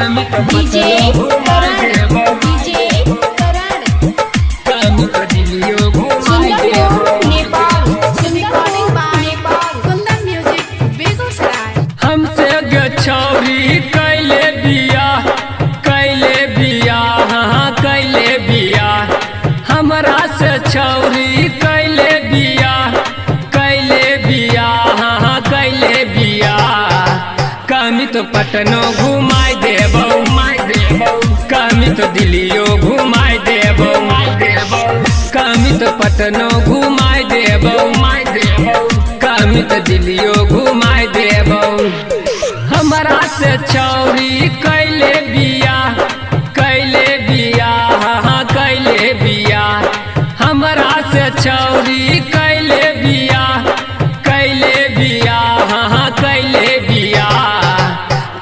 DJ Karan DJ Karan Singapore Nepal recording by Nepal Kundan music Begusarai. हमसे गछौरी कैले बिया हाँ कैले बिया हमरा से छौरी कैले बिया हाँ कैले बिया कमी तो पटनो घुमाई देबो कमी तो दिलियो घुमाई देबो कमी तो पटनो घुमाई देबो कमी तो दिलियो घुमाई देबो हमरा से छौरी कैले बिया हाँ कैले बिया हमरा से छौरी कैले बिया हाँ कैले बिया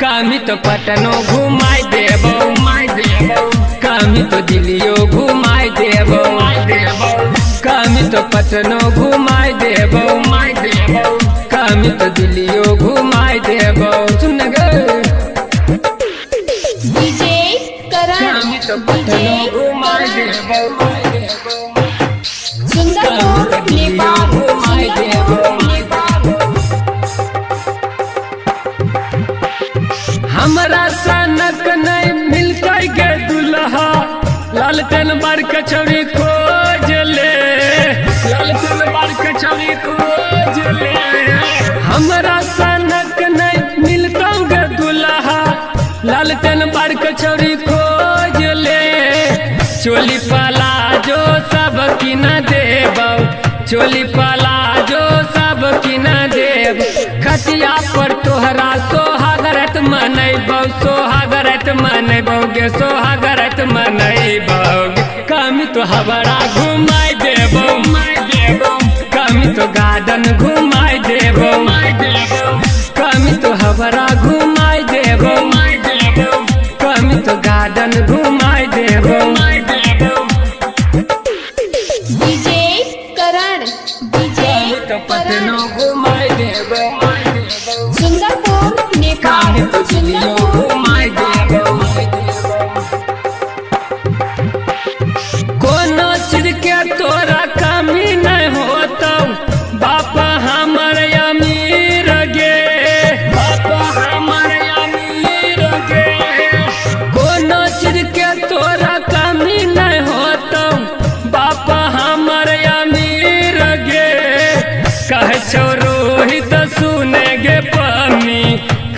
कमी तो पटनो घुमाई देबो कमी तो दिलियो घुमाई देबो कमी तो पटनो घुमाई देबो कमी तो दिलियो घुमाई देबो। सुन गे DJ Karan DJ Singapore Nepal Nepal. हमरा सनक नहीं मिलते गे दुल्हा लालटेन बार कचौरी खोज ले हमरा सनक नहीं मिलता गे दुल्हा लालटेन बार कचौरी खोज ले चोली पाला जो सब की न देबो चोली पाला जो सब की न देब खटिया पर तोहरा सोहागरत मनैबो गे सोहागरत मनैबो कमी तो हबड़ा घुमाई देबो कमी तो गार्डन घुमाई देबो कमी तो हबड़ा घुमाई देबो कमी तो गार्डन घुमाई देबो। डीजे करण डीजे करण घुमाई देबो सिंगापुर नेपाल कोनो चीज के तोरा कमी नहीं होतो बापा हमर अमीर गे कोनो चीज के तोरा कमी नहीं होतो बापा हमर अमीर गे कह छो रोहित सुने गे पमी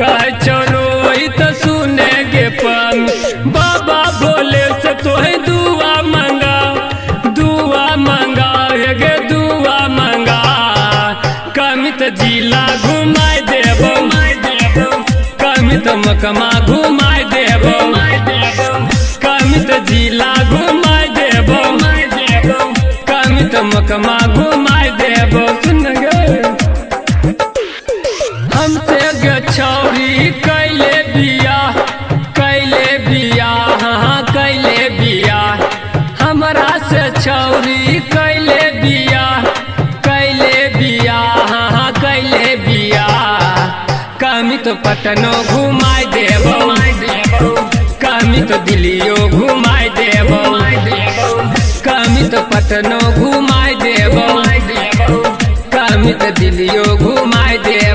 कह छो रोहित सुने गे पमी बाबा बोले से तोहे दुआ मंगा कमी तो जिला घुमाई देबो कमी तो मकमा घुमाई देबो कमी तो जिला घुमाई देबो कमी तो मकमा घुमाई देबो। सुन गे हमसे गछौरी कैले बिया हाँ कैले बिया हमरा से छौरी कैले बिया हाँ कैले बिया कमी तो पटनो घुमाई देबो कमी तो दिलियो घुमाई देबो कमी तो पटनो घुमाई देबो कमी तो दिलियो घुमाई देबो।